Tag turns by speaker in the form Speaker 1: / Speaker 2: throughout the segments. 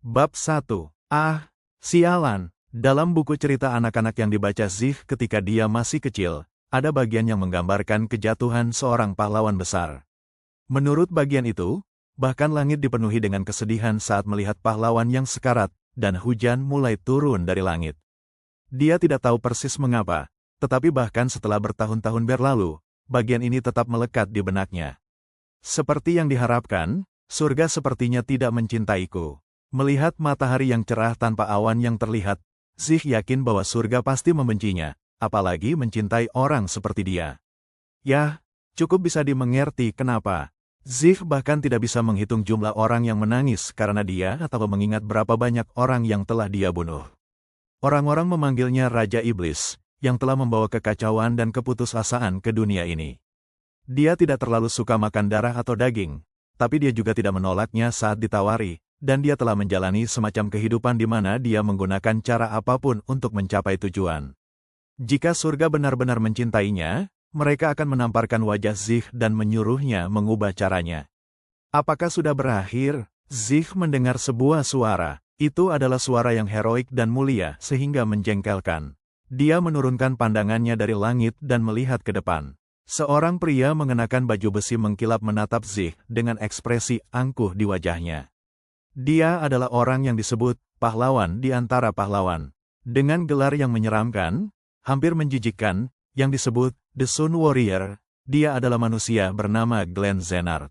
Speaker 1: Bab 1. Ah, sialan. Dalam buku cerita anak-anak yang dibaca Zig ketika dia masih kecil, ada bagian yang menggambarkan kejatuhan seorang pahlawan besar. Menurut bagian itu, bahkan langit dipenuhi dengan kesedihan saat melihat pahlawan yang sekarat, dan hujan mulai turun dari langit. Dia tidak tahu persis mengapa, tetapi bahkan setelah bertahun-tahun berlalu, bagian ini tetap melekat di benaknya. Seperti yang diharapkan, surga sepertinya tidak mencintaiku. Melihat matahari yang cerah tanpa awan yang terlihat, Zig yakin bahwa surga pasti membencinya, apalagi mencintai orang seperti dia. Yah, cukup bisa dimengerti kenapa. Zig bahkan tidak bisa menghitung jumlah orang yang menangis karena dia atau mengingat berapa banyak orang yang telah dia bunuh. Orang-orang memanggilnya Raja Iblis, yang telah membawa kekacauan dan keputusasaan ke dunia ini. Dia tidak terlalu suka makan darah atau daging, tapi dia juga tidak menolaknya saat ditawari, dan dia telah menjalani semacam kehidupan di mana dia menggunakan cara apapun untuk mencapai tujuan. Jika surga benar-benar mencintainya, mereka akan menamparkan wajah Zig dan menyuruhnya mengubah caranya. Apakah sudah berakhir? Zig mendengar sebuah suara. Itu adalah suara yang heroik dan mulia sehingga menjengkelkan. Dia menurunkan pandangannya dari langit dan melihat ke depan. Seorang pria mengenakan baju besi mengkilap menatap Zig dengan ekspresi angkuh di wajahnya. Dia adalah orang yang disebut pahlawan di antara pahlawan. Dengan gelar yang menyeramkan, hampir menjijikkan, yang disebut The Sun Warrior, dia adalah manusia bernama Glenn Zenard.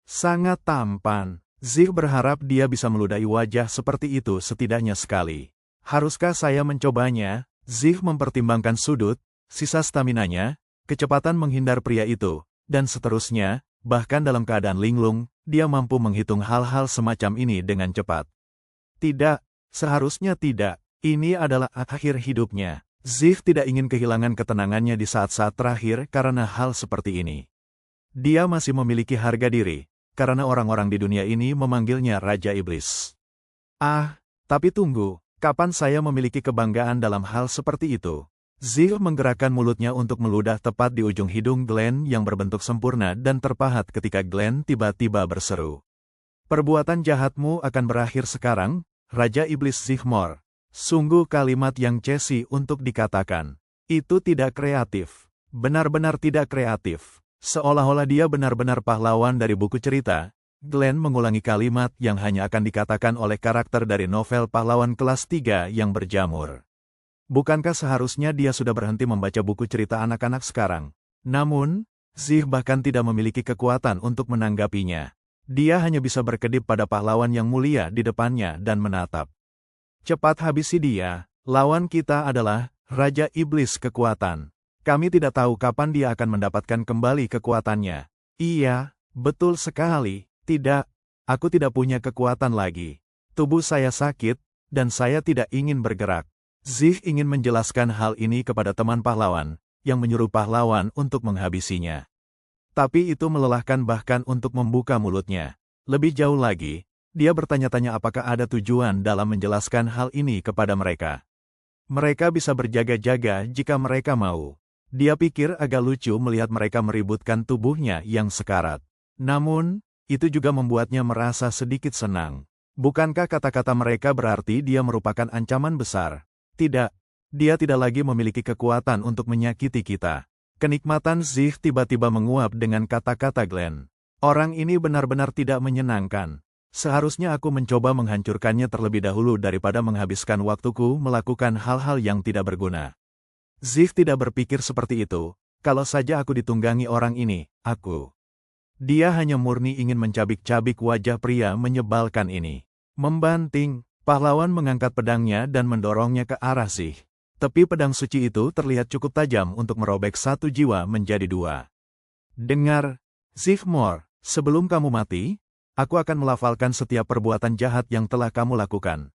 Speaker 1: Sangat tampan. Zig berharap dia bisa meludahi wajah seperti itu setidaknya sekali. Haruskah saya mencobanya? Zig mempertimbangkan sudut, sisa staminanya, kecepatan menghindar pria itu, dan seterusnya. Bahkan dalam keadaan linglung, dia mampu menghitung hal-hal semacam ini dengan cepat. Tidak, seharusnya tidak. Ini adalah akhir hidupnya. Zig tidak ingin kehilangan ketenangannya di saat-saat terakhir karena hal seperti ini. Dia masih memiliki harga diri, karena orang-orang di dunia ini memanggilnya Raja Iblis. Ah, tapi tunggu, kapan saya memiliki kebanggaan dalam hal seperti itu? Zig menggerakkan mulutnya untuk meludah tepat di ujung hidung Glenn yang berbentuk sempurna dan terpahat ketika Glenn tiba-tiba berseru. Perbuatan jahatmu akan berakhir sekarang, Raja Iblis Zigmor. Sungguh kalimat yang cheesy untuk dikatakan. Itu tidak kreatif. Benar-benar tidak kreatif. Seolah-olah dia benar-benar pahlawan dari buku cerita, Glenn mengulangi kalimat yang hanya akan dikatakan oleh karakter dari novel pahlawan kelas 3 yang berjamur. Bukankah seharusnya dia sudah berhenti membaca buku cerita anak-anak sekarang? Namun, Zig bahkan tidak memiliki kekuatan untuk menanggapinya. Dia hanya bisa berkedip pada pahlawan yang mulia di depannya dan menatap. Cepat habisi dia, lawan kita adalah Raja Iblis Kekuatan. Kami tidak tahu kapan dia akan mendapatkan kembali kekuatannya. Iya, betul sekali. Tidak, aku tidak punya kekuatan lagi. Tubuh saya sakit, dan saya tidak ingin bergerak. Zig ingin menjelaskan hal ini kepada teman pahlawan, yang menyuruh pahlawan untuk menghabisinya. Tapi itu melelahkan bahkan untuk membuka mulutnya. Lebih jauh lagi, dia bertanya-tanya apakah ada tujuan dalam menjelaskan hal ini kepada mereka. Mereka bisa berjaga-jaga jika mereka mau. Dia pikir agak lucu melihat mereka meributkan tubuhnya yang sekarat. Namun, itu juga membuatnya merasa sedikit senang. Bukankah kata-kata mereka berarti dia merupakan ancaman besar? Tidak, dia tidak lagi memiliki kekuatan untuk menyakiti kita. Kenikmatan Zig tiba-tiba menguap dengan kata-kata Glenn. Orang ini benar-benar tidak menyenangkan. Seharusnya aku mencoba menghancurkannya terlebih dahulu daripada menghabiskan waktuku melakukan hal-hal yang tidak berguna. Zig tidak berpikir seperti itu, kalau saja aku ditunggangi orang ini, aku. Dia hanya murni ingin mencabik-cabik wajah pria menyebalkan ini. Membanting. Pahlawan mengangkat pedangnya dan mendorongnya ke arah Zig. Tepi pedang suci itu terlihat cukup tajam untuk merobek satu jiwa menjadi dua. Dengar, Zigmor, sebelum kamu mati, aku akan melafalkan setiap perbuatan jahat yang telah kamu lakukan.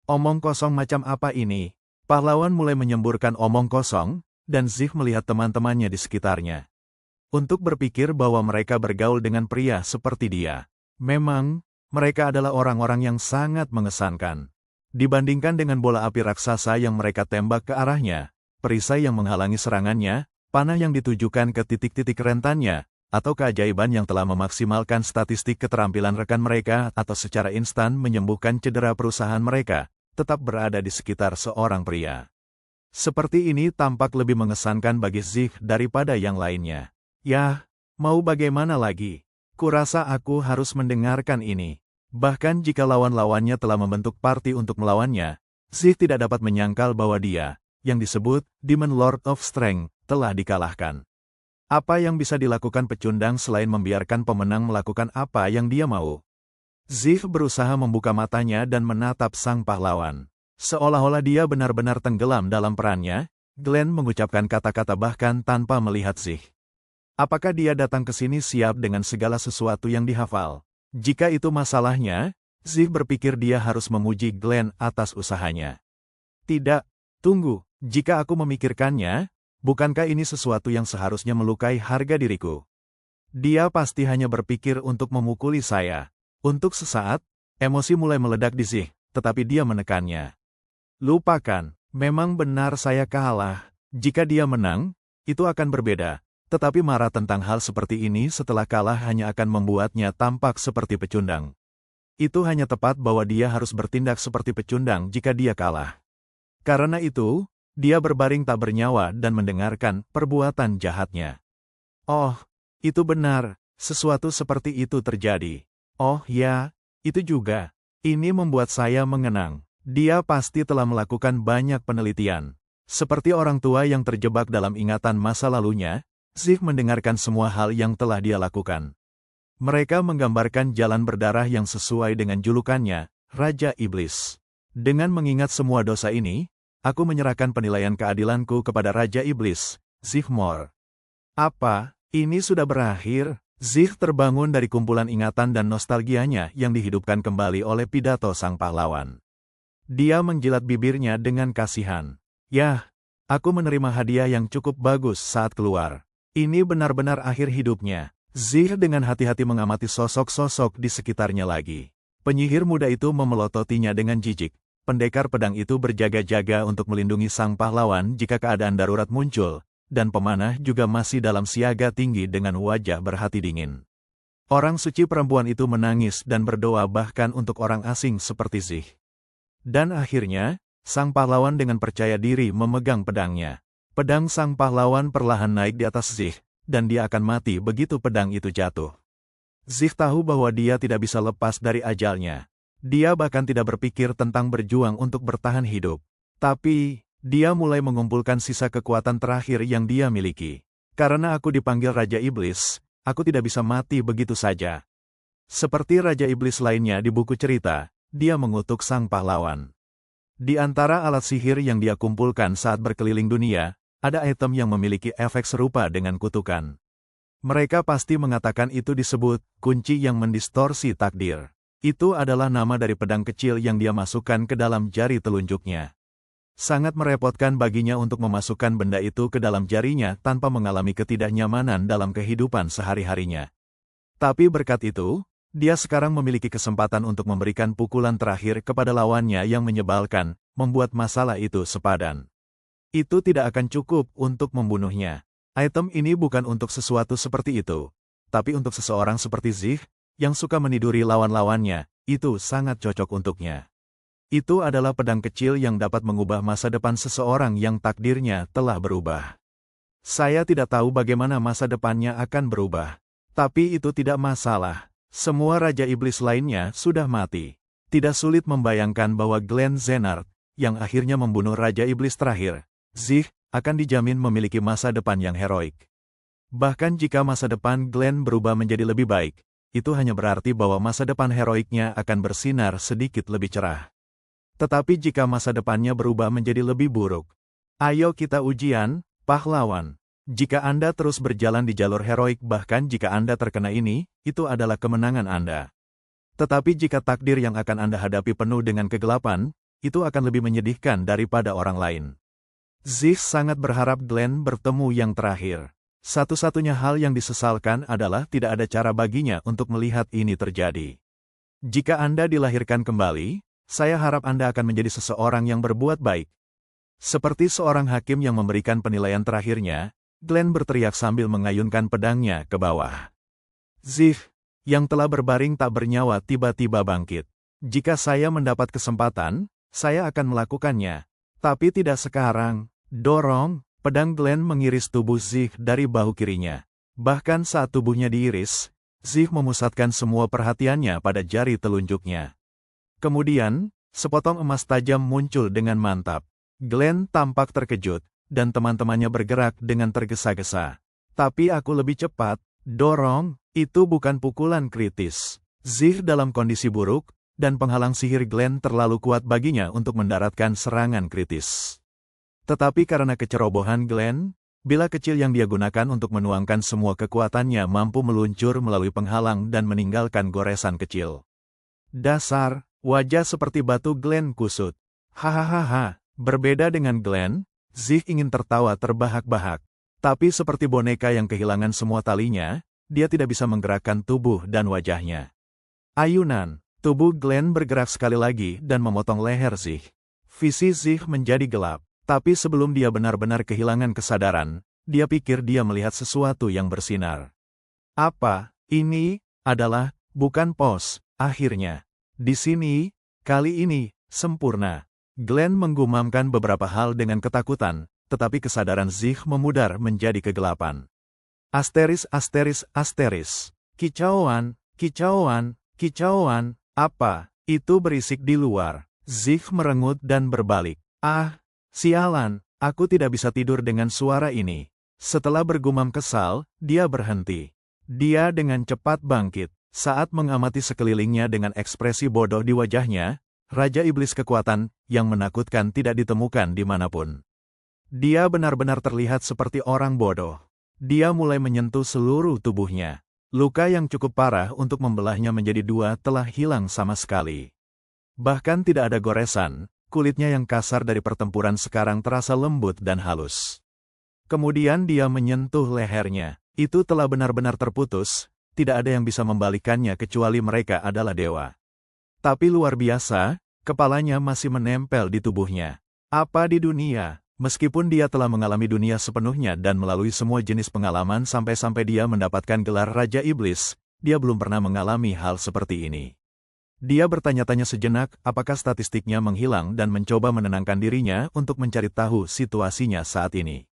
Speaker 1: Omong kosong macam apa ini? Pahlawan mulai menyemburkan omong kosong, dan Zig melihat teman-temannya di sekitarnya. Untuk berpikir bahwa mereka bergaul dengan pria seperti dia. Memang, mereka adalah orang-orang yang sangat mengesankan. Dibandingkan dengan bola api raksasa yang mereka tembak ke arahnya, perisai yang menghalangi serangannya, panah yang ditujukan ke titik-titik rentannya, atau keajaiban yang telah memaksimalkan statistik keterampilan rekan mereka atau secara instan menyembuhkan cedera perusahaan mereka, tetap berada di sekitar seorang pria. Seperti ini tampak lebih mengesankan bagi Zeke daripada yang lainnya. Yah, mau bagaimana lagi? Kurasa aku harus mendengarkan ini. Bahkan jika lawan-lawannya telah membentuk parti untuk melawannya, Zeke tidak dapat menyangkal bahwa dia, yang disebut Demon Lord of Strength, telah dikalahkan. Apa yang bisa dilakukan pecundang selain membiarkan pemenang melakukan apa yang dia mau? Zeke berusaha membuka matanya dan menatap sang pahlawan. Seolah-olah dia benar-benar tenggelam dalam perannya, Glenn mengucapkan kata-kata bahkan tanpa melihat Zeke. Apakah dia datang ke sini siap dengan segala sesuatu yang dihafal? Jika itu masalahnya, Zeke berpikir dia harus memuji Glenn atas usahanya. Tidak, tunggu, jika aku memikirkannya, bukankah ini sesuatu yang seharusnya melukai harga diriku? Dia pasti hanya berpikir untuk memukuli saya. Untuk sesaat, emosi mulai meledak di Zeke, tetapi dia menekannya. Lupakan, memang benar saya kalah. Jika dia menang, itu akan berbeda. Tetapi marah tentang hal seperti ini setelah kalah hanya akan membuatnya tampak seperti pecundang. Itu hanya tepat bahwa dia harus bertindak seperti pecundang jika dia kalah. Karena itu, dia berbaring tak bernyawa dan mendengarkan perbuatan jahatnya. Oh, itu benar, sesuatu seperti itu terjadi. Oh ya, itu juga. Ini membuat saya mengenang. Dia pasti telah melakukan banyak penelitian. Seperti orang tua yang terjebak dalam ingatan masa lalunya, Zeke mendengarkan semua hal yang telah dia lakukan. Mereka menggambarkan jalan berdarah yang sesuai dengan julukannya, Raja Iblis. Dengan mengingat semua dosa ini, aku menyerahkan penilaian keadilanku kepada Raja Iblis, Zeke Moore. Apa, ini sudah berakhir? Zeke terbangun dari kumpulan ingatan dan nostalgianya yang dihidupkan kembali oleh pidato sang pahlawan. Dia menjilat bibirnya dengan kasihan. Yah, aku menerima hadiah yang cukup bagus saat keluar. Ini benar-benar akhir hidupnya. Zeke dengan hati-hati mengamati sosok-sosok di sekitarnya lagi. Penyihir muda itu memelototinya dengan jijik. Pendekar pedang itu berjaga-jaga untuk melindungi sang pahlawan jika keadaan darurat muncul, dan pemanah juga masih dalam siaga tinggi dengan wajah berhati dingin. Orang suci perempuan itu menangis dan berdoa bahkan untuk orang asing seperti Zeke. Dan akhirnya, sang pahlawan dengan percaya diri memegang pedangnya. Pedang sang pahlawan perlahan naik di atas Zeke, dan dia akan mati begitu pedang itu jatuh. Zeke tahu bahwa dia tidak bisa lepas dari ajalnya. Dia bahkan tidak berpikir tentang berjuang untuk bertahan hidup. Tapi, dia mulai mengumpulkan sisa kekuatan terakhir yang dia miliki. Karena aku dipanggil Raja Iblis, aku tidak bisa mati begitu saja. Seperti Raja Iblis lainnya di buku cerita, dia mengutuk sang pahlawan. Di antara alat sihir yang dia kumpulkan saat berkeliling dunia, ada item yang memiliki efek serupa dengan kutukan. Mereka pasti mengatakan itu disebut kunci yang mendistorsi takdir. Itu adalah nama dari pedang kecil yang dia masukkan ke dalam jari telunjuknya. Sangat merepotkan baginya untuk memasukkan benda itu ke dalam jarinya tanpa mengalami ketidaknyamanan dalam kehidupan sehari-harinya. Tapi berkat itu, dia sekarang memiliki kesempatan untuk memberikan pukulan terakhir kepada lawannya yang menyebalkan, membuat masalah itu sepadan. Itu tidak akan cukup untuk membunuhnya. Item ini bukan untuk sesuatu seperti itu. Tapi untuk seseorang seperti Zeke, yang suka meniduri lawan-lawannya, itu sangat cocok untuknya. Itu adalah pedang kecil yang dapat mengubah masa depan seseorang yang takdirnya telah berubah. Saya tidak tahu bagaimana masa depannya akan berubah. Tapi itu tidak masalah. Semua Raja Iblis lainnya sudah mati. Tidak sulit membayangkan bahwa Glenn Zenard, yang akhirnya membunuh Raja Iblis terakhir, Zeke, akan dijamin memiliki masa depan yang heroik. Bahkan jika masa depan Glenn berubah menjadi lebih baik, itu hanya berarti bahwa masa depan heroiknya akan bersinar sedikit lebih cerah. Tetapi jika masa depannya berubah menjadi lebih buruk, ayo kita ujian, pahlawan. Jika Anda terus berjalan di jalur heroik bahkan jika Anda terkena ini, itu adalah kemenangan Anda. Tetapi jika takdir yang akan Anda hadapi penuh dengan kegelapan, itu akan lebih menyedihkan daripada orang lain. Zeke sangat berharap Glenn bertemu yang terakhir. Satu-satunya hal yang disesalkan adalah tidak ada cara baginya untuk melihat ini terjadi. Jika Anda dilahirkan kembali, saya harap Anda akan menjadi seseorang yang berbuat baik. Seperti seorang hakim yang memberikan penilaian terakhirnya, Glenn berteriak sambil mengayunkan pedangnya ke bawah. Zih, yang telah berbaring tak bernyawa tiba-tiba bangkit. Jika saya mendapat kesempatan, saya akan melakukannya. Tapi tidak sekarang. Dorong, pedang Glenn mengiris tubuh Zih dari bahu kirinya. Bahkan saat tubuhnya diiris, Zih memusatkan semua perhatiannya pada jari telunjuknya. Kemudian, sepotong emas tajam muncul dengan mantap. Glenn tampak terkejut, dan teman-temannya bergerak dengan tergesa-gesa. Tapi aku lebih cepat. Dorong, itu bukan pukulan kritis. Zih dalam kondisi buruk, dan penghalang sihir Glenn terlalu kuat baginya untuk mendaratkan serangan kritis. Tetapi karena kecerobohan Glenn, bila kecil yang dia gunakan untuk menuangkan semua kekuatannya mampu meluncur melalui penghalang dan meninggalkan goresan kecil. Dasar, wajah seperti batu Glenn kusut. Hahaha, berbeda dengan Glenn, Zih ingin tertawa terbahak-bahak. Tapi seperti boneka yang kehilangan semua talinya, dia tidak bisa menggerakkan tubuh dan wajahnya. Ayunan, tubuh Glenn bergerak sekali lagi dan memotong leher Zih. Visi Zih menjadi gelap, tapi sebelum dia benar-benar kehilangan kesadaran, dia pikir dia melihat sesuatu yang bersinar. Apa, ini, adalah, bukan pos, akhirnya. Di sini, kali ini, sempurna. Glenn menggumamkan beberapa hal dengan ketakutan, tetapi kesadaran Zih memudar menjadi kegelapan. Asteris, kicauan, apa, itu berisik di luar. Zih merengut dan berbalik. Ah, sialan, aku tidak bisa tidur dengan suara ini. Setelah bergumam kesal, dia berhenti. Dia dengan cepat bangkit. Saat mengamati sekelilingnya dengan ekspresi bodoh di wajahnya, Raja Iblis kekuatan yang menakutkan tidak ditemukan dimanapun. Dia benar-benar terlihat seperti orang bodoh. Dia mulai menyentuh seluruh tubuhnya. Luka yang cukup parah untuk membelahnya menjadi dua telah hilang sama sekali. Bahkan tidak ada goresan, kulitnya yang kasar dari pertempuran sekarang terasa lembut dan halus. Kemudian dia menyentuh lehernya. Itu telah benar-benar terputus, tidak ada yang bisa membalikannya kecuali mereka adalah dewa. Tapi luar biasa, kepalanya masih menempel di tubuhnya. Apa di dunia? Meskipun dia telah mengalami dunia sepenuhnya dan melalui semua jenis pengalaman sampai-sampai dia mendapatkan gelar Raja Iblis, dia belum pernah mengalami hal seperti ini. Dia bertanya-tanya sejenak apakah statistiknya menghilang dan mencoba menenangkan dirinya untuk mencari tahu situasinya saat ini.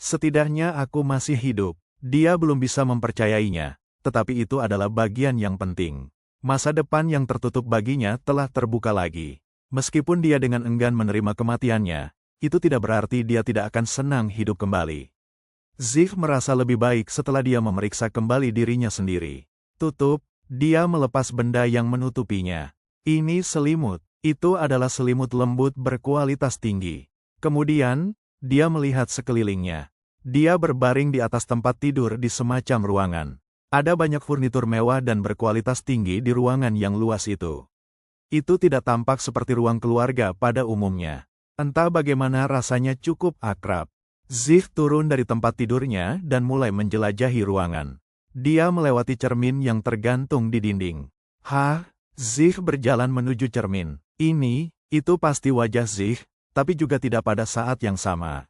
Speaker 1: Setidaknya aku masih hidup. Dia belum bisa mempercayainya, tetapi itu adalah bagian yang penting. Masa depan yang tertutup baginya telah terbuka lagi. Meskipun dia dengan enggan menerima kematiannya, itu tidak berarti dia tidak akan senang hidup kembali. Zih merasa lebih baik setelah dia memeriksa kembali dirinya sendiri. Tutup, dia melepas benda yang menutupinya. Ini selimut. Itu adalah selimut lembut berkualitas tinggi. Kemudian, dia melihat sekelilingnya. Dia berbaring di atas tempat tidur di semacam ruangan. Ada banyak furnitur mewah dan berkualitas tinggi di ruangan yang luas itu. Itu tidak tampak seperti ruang keluarga pada umumnya. Entah bagaimana rasanya cukup akrab. Zih turun dari tempat tidurnya dan mulai menjelajahi ruangan. Dia melewati cermin yang tergantung di dinding. Zih berjalan menuju cermin. Itu pasti wajah Zih, tapi juga tidak pada saat yang sama.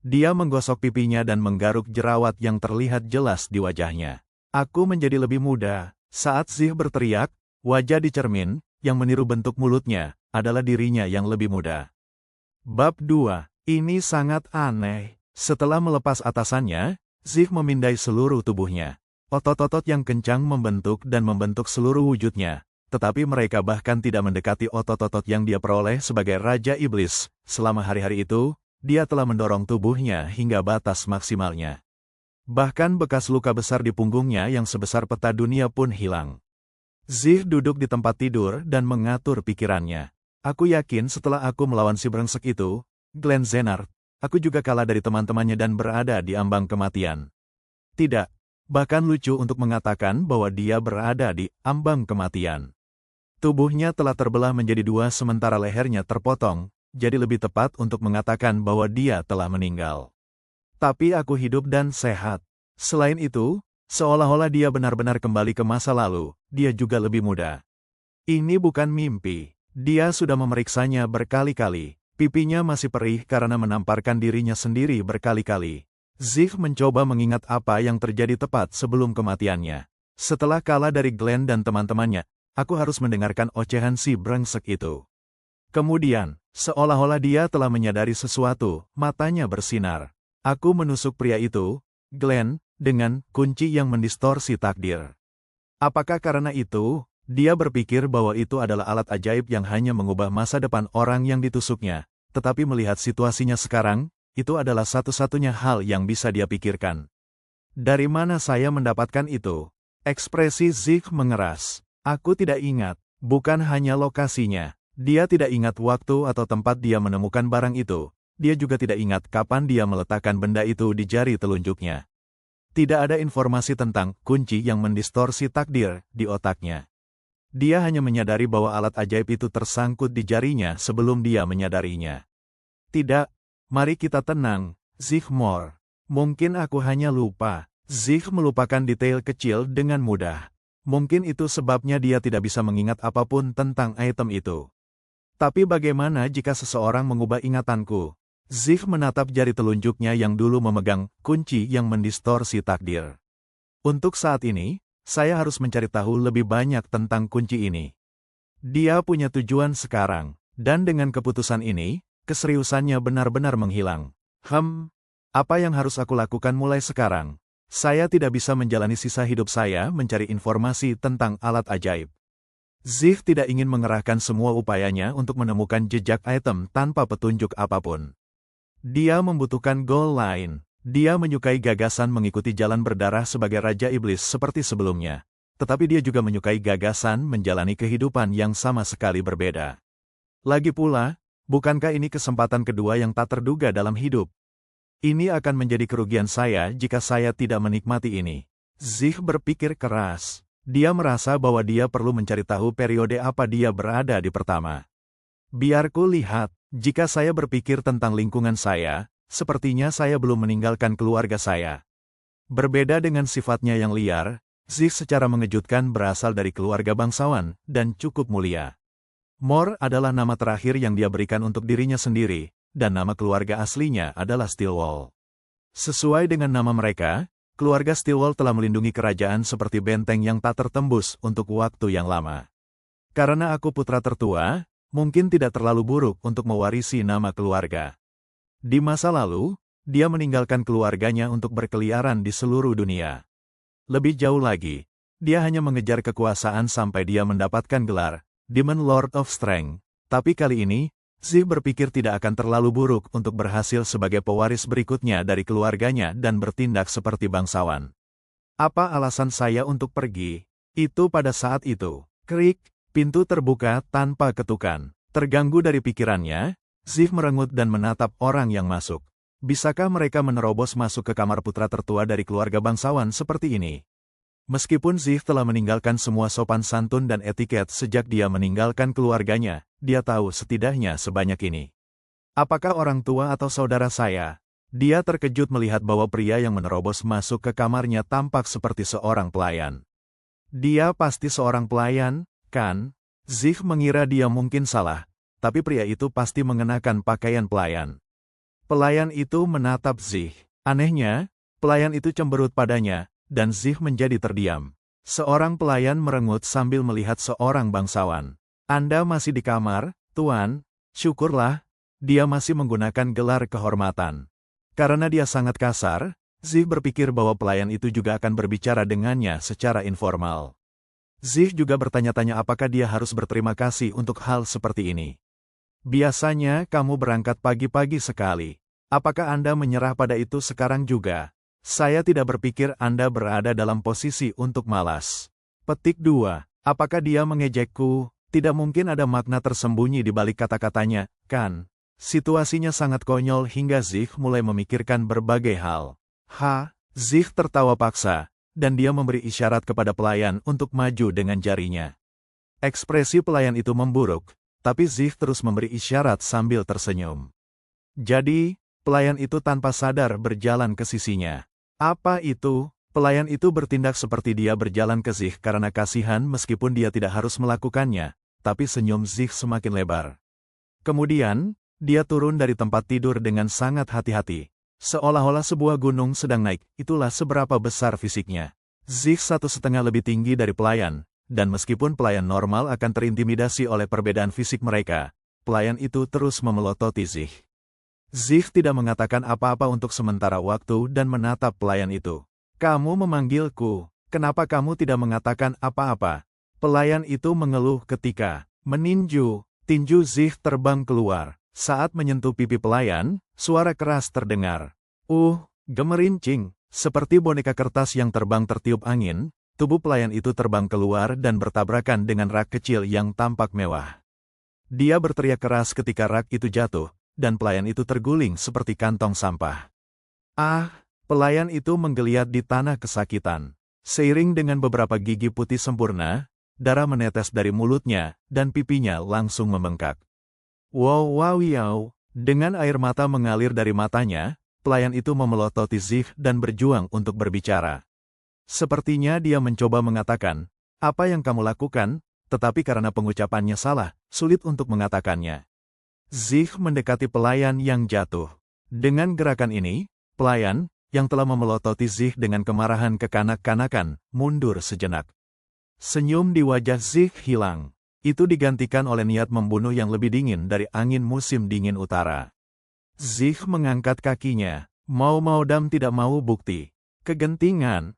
Speaker 1: Dia menggosok pipinya dan menggaruk jerawat yang terlihat jelas di wajahnya. Aku menjadi lebih muda. Saat Zih berteriak, wajah di cermin, yang meniru bentuk mulutnya, adalah dirinya yang lebih muda. Bab 2. Ini sangat aneh. Setelah melepas atasannya, Zih memindai seluruh tubuhnya. Otot-otot yang kencang membentuk dan membentuk seluruh wujudnya, tetapi mereka bahkan tidak mendekati otot-otot yang dia peroleh sebagai Raja Iblis. Selama hari-hari itu, dia telah mendorong tubuhnya hingga batas maksimalnya. Bahkan bekas luka besar di punggungnya yang sebesar peta dunia pun hilang. Zih duduk di tempat tidur dan mengatur pikirannya. Aku yakin setelah aku melawan si brengsek itu, Glenn Zenard, aku juga kalah dari teman-temannya dan berada di ambang kematian. Tidak, bahkan lucu untuk mengatakan bahwa dia berada di ambang kematian. Tubuhnya telah terbelah menjadi dua sementara lehernya terpotong, jadi lebih tepat untuk mengatakan bahwa dia telah meninggal. Tapi aku hidup dan sehat. Selain itu, seolah-olah dia benar-benar kembali ke masa lalu, dia juga lebih muda. Ini bukan mimpi. Dia sudah memeriksanya berkali-kali. Pipinya masih perih karena menamparkan dirinya sendiri berkali-kali. Zig mencoba mengingat apa yang terjadi tepat sebelum kematiannya. Setelah kalah dari Glenn dan teman-temannya, aku harus mendengarkan ocehan si brengsek itu. Kemudian, seolah-olah dia telah menyadari sesuatu, matanya bersinar. Aku menusuk pria itu, Glenn, dengan kunci yang mendistorsi takdir. Apakah karena itu, dia berpikir bahwa itu adalah alat ajaib yang hanya mengubah masa depan orang yang ditusuknya, tetapi melihat situasinya sekarang, itu adalah satu-satunya hal yang bisa dia pikirkan. Dari mana saya mendapatkan itu? Ekspresi Zig mengeras. Aku tidak ingat, bukan hanya lokasinya. Dia tidak ingat waktu atau tempat dia menemukan barang itu. Dia juga tidak ingat kapan dia meletakkan benda itu di jari telunjuknya. Tidak ada informasi tentang kunci yang mendistorsi takdir di otaknya. Dia hanya menyadari bahwa alat ajaib itu tersangkut di jarinya sebelum dia menyadarinya. Tidak, mari kita tenang, Zigmore. Mungkin aku hanya lupa. Zig melupakan detail kecil dengan mudah. Mungkin itu sebabnya dia tidak bisa mengingat apapun tentang item itu. Tapi bagaimana jika seseorang mengubah ingatanku? Zig menatap jari telunjuknya yang dulu memegang kunci yang mendistorsi takdir. Untuk saat ini, saya harus mencari tahu lebih banyak tentang kunci ini. Dia punya tujuan sekarang, dan dengan keputusan ini, keseriusannya benar-benar menghilang. Apa yang harus aku lakukan mulai sekarang? Saya tidak bisa menjalani sisa hidup saya mencari informasi tentang alat ajaib. Zig tidak ingin mengerahkan semua upayanya untuk menemukan jejak item tanpa petunjuk apapun. Dia membutuhkan goal lain. Dia menyukai gagasan mengikuti jalan berdarah sebagai Raja Iblis seperti sebelumnya. Tetapi dia juga menyukai gagasan menjalani kehidupan yang sama sekali berbeda. Lagi pula, bukankah ini kesempatan kedua yang tak terduga dalam hidup? Ini akan menjadi kerugian saya jika saya tidak menikmati ini. Zig berpikir keras. Dia merasa bahwa dia perlu mencari tahu periode apa dia berada di pertama. Biarku lihat, jika saya berpikir tentang lingkungan saya, sepertinya saya belum meninggalkan keluarga saya. Berbeda dengan sifatnya yang liar, Zig secara mengejutkan berasal dari keluarga bangsawan dan cukup mulia. Mor adalah nama terakhir yang dia berikan untuk dirinya sendiri, dan nama keluarga aslinya adalah Stillwell. Sesuai dengan nama mereka, keluarga Stillwell telah melindungi kerajaan seperti benteng yang tak tertembus untuk waktu yang lama. Karena aku putra tertua, mungkin tidak terlalu buruk untuk mewarisi nama keluarga. Di masa lalu, dia meninggalkan keluarganya untuk berkeliaran di seluruh dunia. Lebih jauh lagi, dia hanya mengejar kekuasaan sampai dia mendapatkan gelar Demon Lord of Strength. Tapi kali ini, Zig berpikir tidak akan terlalu buruk untuk berhasil sebagai pewaris berikutnya dari keluarganya dan bertindak seperti bangsawan. Apa alasan saya untuk pergi? Itu pada saat itu. Krik, pintu terbuka tanpa ketukan. Terganggu dari pikirannya, Zig merengut dan menatap orang yang masuk. Bisakah mereka menerobos masuk ke kamar putra tertua dari keluarga bangsawan seperti ini? Meskipun Zig telah meninggalkan semua sopan santun dan etiket sejak dia meninggalkan keluarganya, dia tahu setidaknya sebanyak ini. Apakah orang tua atau saudara saya? Dia terkejut melihat bahwa pria yang menerobos masuk ke kamarnya tampak seperti seorang pelayan. Dia pasti seorang pelayan, kan? Zig mengira dia mungkin salah, tapi pria itu pasti mengenakan pakaian pelayan. Pelayan itu menatap Zig. Anehnya, pelayan itu cemberut padanya, dan Zig menjadi terdiam. Seorang pelayan merengut sambil melihat seorang bangsawan. Anda masih di kamar, Tuan? Syukurlah, dia masih menggunakan gelar kehormatan. Karena dia sangat kasar, Zig berpikir bahwa pelayan itu juga akan berbicara dengannya secara informal. Zig juga bertanya-tanya apakah dia harus berterima kasih untuk hal seperti ini. Biasanya kamu berangkat pagi-pagi sekali. Apakah Anda menyerah pada itu sekarang juga? Saya tidak berpikir Anda berada dalam posisi untuk malas. Petik 2. Apakah dia mengejekku? Tidak mungkin ada makna tersembunyi di balik kata-katanya, kan? Situasinya sangat konyol hingga Zig mulai memikirkan berbagai hal. Zig tertawa paksa, dan dia memberi isyarat kepada pelayan untuk maju dengan jarinya. Ekspresi pelayan itu memburuk, tapi Zig terus memberi isyarat sambil tersenyum. Jadi, pelayan itu tanpa sadar berjalan ke sisinya. Apa itu? Pelayan itu bertindak seperti dia berjalan ke Zig karena kasihan meskipun dia tidak harus melakukannya, tapi senyum Zig semakin lebar. Kemudian, dia turun dari tempat tidur dengan sangat hati-hati. Seolah-olah sebuah gunung sedang naik, itulah seberapa besar fisiknya. Zig 1,5 lebih tinggi dari pelayan, dan meskipun pelayan normal akan terintimidasi oleh perbedaan fisik mereka, pelayan itu terus memelototi Zig. Zig tidak mengatakan apa-apa untuk sementara waktu dan menatap pelayan itu. Kamu memanggilku, kenapa kamu tidak mengatakan apa-apa? Pelayan itu mengeluh ketika meninju, tinju Zig terbang keluar. Saat menyentuh pipi pelayan, suara keras terdengar. Gemerincing, seperti boneka kertas yang terbang tertiup angin, tubuh pelayan itu terbang keluar dan bertabrakan dengan rak kecil yang tampak mewah. Dia berteriak keras ketika rak itu jatuh, dan pelayan itu terguling seperti kantong sampah. Pelayan itu menggeliat di tanah kesakitan. Seiring dengan beberapa gigi putih sempurna, darah menetes dari mulutnya, dan pipinya langsung membengkak. Wow. Dengan air mata mengalir dari matanya, pelayan itu memelototi Zig dan berjuang untuk berbicara. Sepertinya dia mencoba mengatakan, apa yang kamu lakukan, tetapi karena pengucapannya salah, sulit untuk mengatakannya. Zig mendekati pelayan yang jatuh. Dengan gerakan ini, pelayan, yang telah memelototi Zig dengan kemarahan kekanak-kanakan, mundur sejenak. Senyum di wajah Zig hilang. Itu digantikan oleh niat membunuh yang lebih dingin dari angin musim dingin utara. Zig mengangkat kakinya, mau dan tidak mau bukti. Kegentingan,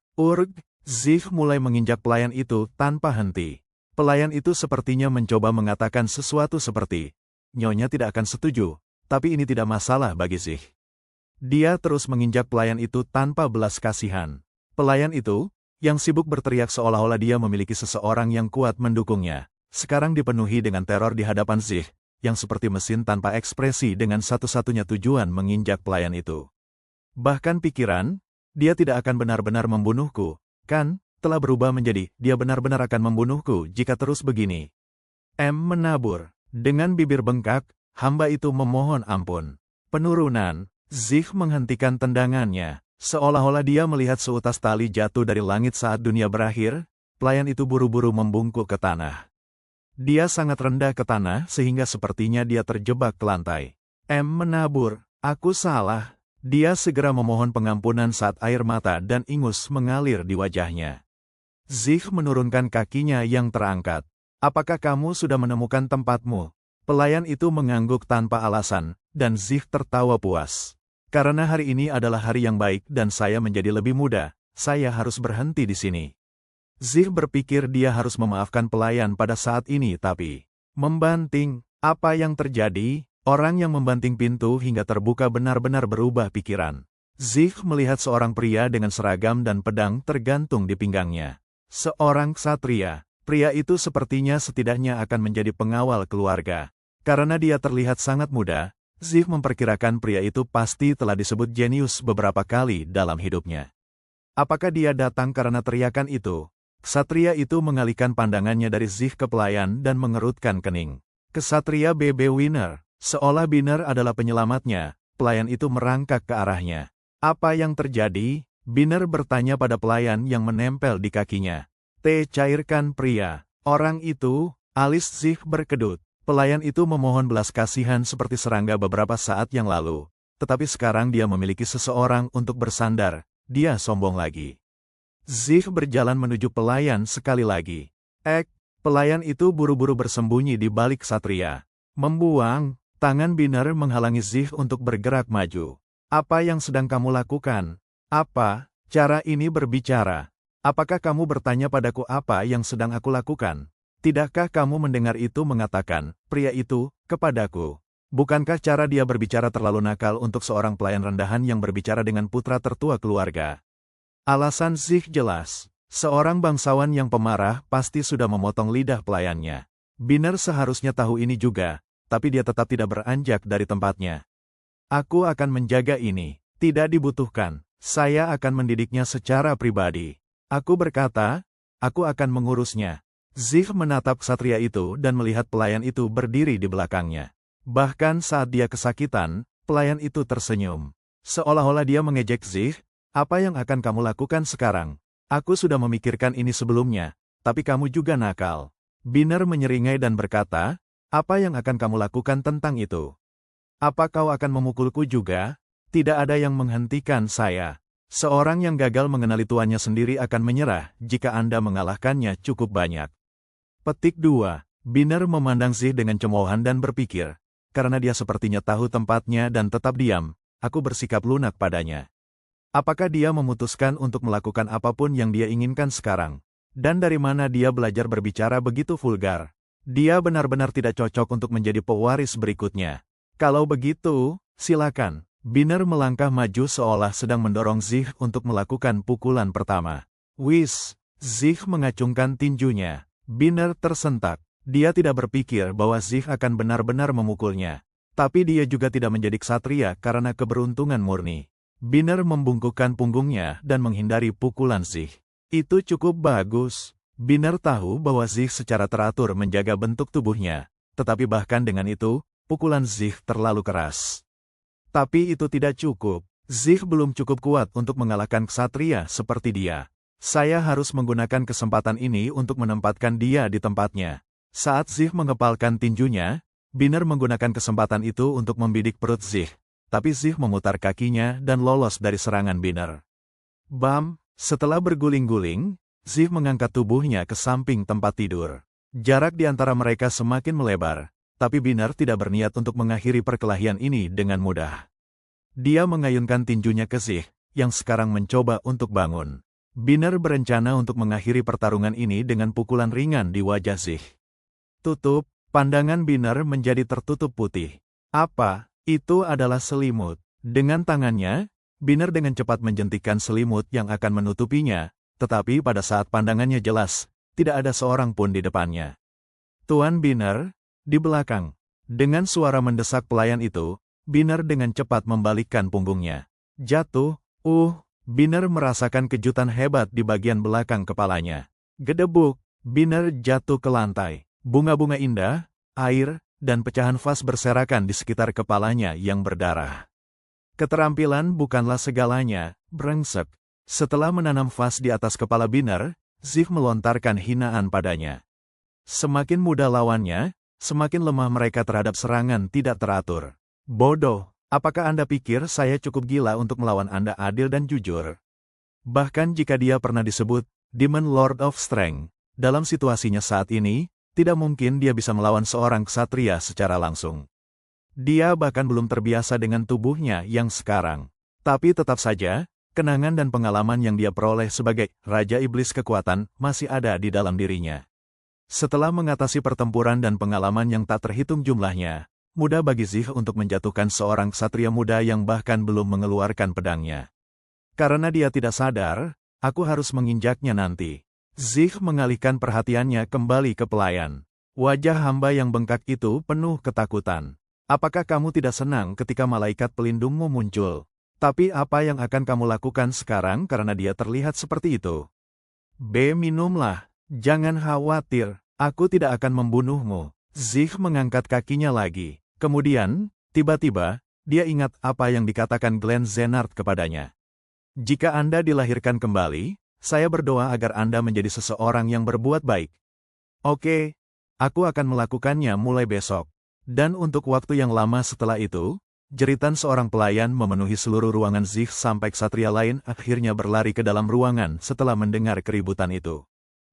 Speaker 1: Zig mulai menginjak pelayan itu tanpa henti. Pelayan itu sepertinya mencoba mengatakan sesuatu seperti, Nyonya tidak akan setuju, tapi ini tidak masalah bagi Zig. Dia terus menginjak pelayan itu tanpa belas kasihan. Pelayan itu, yang sibuk berteriak seolah-olah dia memiliki seseorang yang kuat mendukungnya, sekarang dipenuhi dengan teror di hadapan Zig, yang seperti mesin tanpa ekspresi dengan satu-satunya tujuan menginjak pelayan itu. Bahkan pikiran, dia tidak akan benar-benar membunuhku, kan, telah berubah menjadi, dia benar-benar akan membunuhku jika terus begini. Menabur. Dengan bibir bengkak, hamba itu memohon ampun. Penurunan, Zig menghentikan tendangannya, seolah-olah dia melihat seutas tali jatuh dari langit saat dunia berakhir, pelayan itu buru-buru membungkuk ke tanah. Dia sangat rendah ke tanah sehingga sepertinya dia terjebak ke lantai. Menabur, aku salah. Dia segera memohon pengampunan saat air mata dan ingus mengalir di wajahnya. Zig menurunkan kakinya yang terangkat. Apakah kamu sudah menemukan tempatmu? Pelayan itu mengangguk tanpa alasan, dan Zig tertawa puas. Karena hari ini adalah hari yang baik dan saya menjadi lebih muda, saya harus berhenti di sini. Zig berpikir dia harus memaafkan pelayan pada saat ini tapi membanting, apa yang terjadi? Orang yang membanting pintu hingga terbuka benar-benar berubah pikiran. Zig melihat seorang pria dengan seragam dan pedang tergantung di pinggangnya. Seorang ksatria, pria itu sepertinya setidaknya akan menjadi pengawal keluarga. Karena dia terlihat sangat muda, Zig memperkirakan pria itu pasti telah disebut jenius beberapa kali dalam hidupnya. Apakah dia datang karena teriakan itu? Ksatria itu mengalihkan pandangannya dari Zig ke pelayan dan mengerutkan kening. Ksatria BB Winner, seolah Binner adalah penyelamatnya, pelayan itu merangkak ke arahnya. Apa yang terjadi? Binner bertanya pada pelayan yang menempel di kakinya. Cairkan pria. Orang itu, alis Zig berkedut. Pelayan itu memohon belas kasihan seperti serangga beberapa saat yang lalu. Tetapi sekarang dia memiliki seseorang untuk bersandar, dia sombong lagi. Zig berjalan menuju pelayan sekali lagi. Pelayan itu buru-buru bersembunyi di balik ksatria. Membuang, tangan Binner menghalangi Zig untuk bergerak maju. Apa yang sedang kamu lakukan? Apa, cara ini berbicara? Apakah kamu bertanya padaku apa yang sedang aku lakukan? Tidakkah kamu mendengar itu mengatakan, pria itu, kepadaku? Bukankah cara dia berbicara terlalu nakal untuk seorang pelayan rendahan yang berbicara dengan putra tertua keluarga? Alasan Zig jelas. Seorang bangsawan yang pemarah pasti sudah memotong lidah pelayannya. Binner seharusnya tahu ini juga, tapi dia tetap tidak beranjak dari tempatnya. Aku akan menjaga ini. Tidak dibutuhkan. Saya akan mendidiknya secara pribadi. Aku berkata, aku akan mengurusnya. Zig menatap ksatria itu dan melihat pelayan itu berdiri di belakangnya. Bahkan saat dia kesakitan, pelayan itu tersenyum. Seolah-olah dia mengejek Zig. Apa yang akan kamu lakukan sekarang? Aku sudah memikirkan ini sebelumnya, tapi kamu juga nakal. Binner menyeringai dan berkata, apa yang akan kamu lakukan tentang itu? Apa kau akan memukulku juga? Tidak ada yang menghentikan saya. Seorang yang gagal mengenali tuannya sendiri akan menyerah jika Anda mengalahkannya cukup banyak. Petik 2. Binner memandang Zih dengan cemoohan dan berpikir, karena dia sepertinya tahu tempatnya dan tetap diam, aku bersikap lunak padanya. Apakah dia memutuskan untuk melakukan apapun yang dia inginkan sekarang? Dan dari mana dia belajar berbicara begitu vulgar? Dia benar-benar tidak cocok untuk menjadi pewaris berikutnya. Kalau begitu, silakan. Binner melangkah maju seolah sedang mendorong Zih untuk melakukan pukulan pertama. Wis, Zih mengacungkan tinjunya. Binner tersentak. Dia tidak berpikir bahwa Zih akan benar-benar memukulnya. Tapi dia juga tidak menjadi ksatria karena keberuntungan murni. Binner membungkukkan punggungnya dan menghindari pukulan Zih. Itu cukup bagus. Binner tahu bahwa Zih secara teratur menjaga bentuk tubuhnya. Tetapi bahkan dengan itu, pukulan Zih terlalu keras. Tapi itu tidak cukup. Zih belum cukup kuat untuk mengalahkan ksatria seperti dia. Saya harus menggunakan kesempatan ini untuk menempatkan dia di tempatnya. Saat Zih mengepalkan tinjunya, Binner menggunakan kesempatan itu untuk membidik perut Zih. Tapi Zih memutar kakinya dan lolos dari serangan Binner. Bam! Setelah berguling-guling, Zih mengangkat tubuhnya ke samping tempat tidur. Jarak di antara mereka semakin melebar. Tapi Binner tidak berniat untuk mengakhiri perkelahian ini dengan mudah. Dia mengayunkan tinjunya ke Zih, yang sekarang mencoba untuk bangun. Binner berencana untuk mengakhiri pertarungan ini dengan pukulan ringan di wajah Zih. Tutup, pandangan Binner menjadi tertutup putih. Apa? Itu adalah selimut. Dengan tangannya, Binner dengan cepat menjentikkan selimut yang akan menutupinya, tetapi pada saat pandangannya jelas, tidak ada seorang pun di depannya. Tuan Binner, di belakang. Dengan suara mendesak pelayan itu, Binner dengan cepat membalikkan punggungnya. Jatuh, Binner merasakan kejutan hebat di bagian belakang kepalanya. Gedebuk, Binner jatuh ke lantai. Bunga-bunga indah, air, dan pecahan vas berserakan di sekitar kepalanya yang berdarah. Keterampilan bukanlah segalanya, brengsek. Setelah menanam vas di atas kepala Binner, Zih melontarkan hinaan padanya. Semakin mudah lawannya, semakin lemah mereka terhadap serangan tidak teratur. Bodoh, apakah Anda pikir saya cukup gila untuk melawan Anda adil dan jujur? Bahkan jika dia pernah disebut Demon Lord of Strength, dalam situasinya saat ini, tidak mungkin dia bisa melawan seorang ksatria secara langsung. Dia bahkan belum terbiasa dengan tubuhnya yang sekarang. Tapi tetap saja, kenangan dan pengalaman yang dia peroleh sebagai Raja Iblis Kekuatan masih ada di dalam dirinya. Setelah mengatasi pertempuran dan pengalaman yang tak terhitung jumlahnya, mudah bagi Zih untuk menjatuhkan seorang ksatria muda yang bahkan belum mengeluarkan pedangnya. Karena dia tidak sadar, aku harus menginjaknya nanti. Zih mengalihkan perhatiannya kembali ke pelayan. Wajah hamba yang bengkak itu penuh ketakutan. Apakah kamu tidak senang ketika malaikat pelindungmu muncul? Tapi apa yang akan kamu lakukan sekarang karena dia terlihat seperti itu? Minumlah. Jangan khawatir, aku tidak akan membunuhmu. Zih mengangkat kakinya lagi. Kemudian, tiba-tiba, dia ingat apa yang dikatakan Glenn Zenard kepadanya. Jika Anda dilahirkan kembali, saya berdoa agar Anda menjadi seseorang yang berbuat baik. Oke, aku akan melakukannya mulai besok. Dan untuk waktu yang lama setelah itu, jeritan seorang pelayan memenuhi seluruh ruangan Zih sampai ksatria lain akhirnya berlari ke dalam ruangan setelah mendengar keributan itu.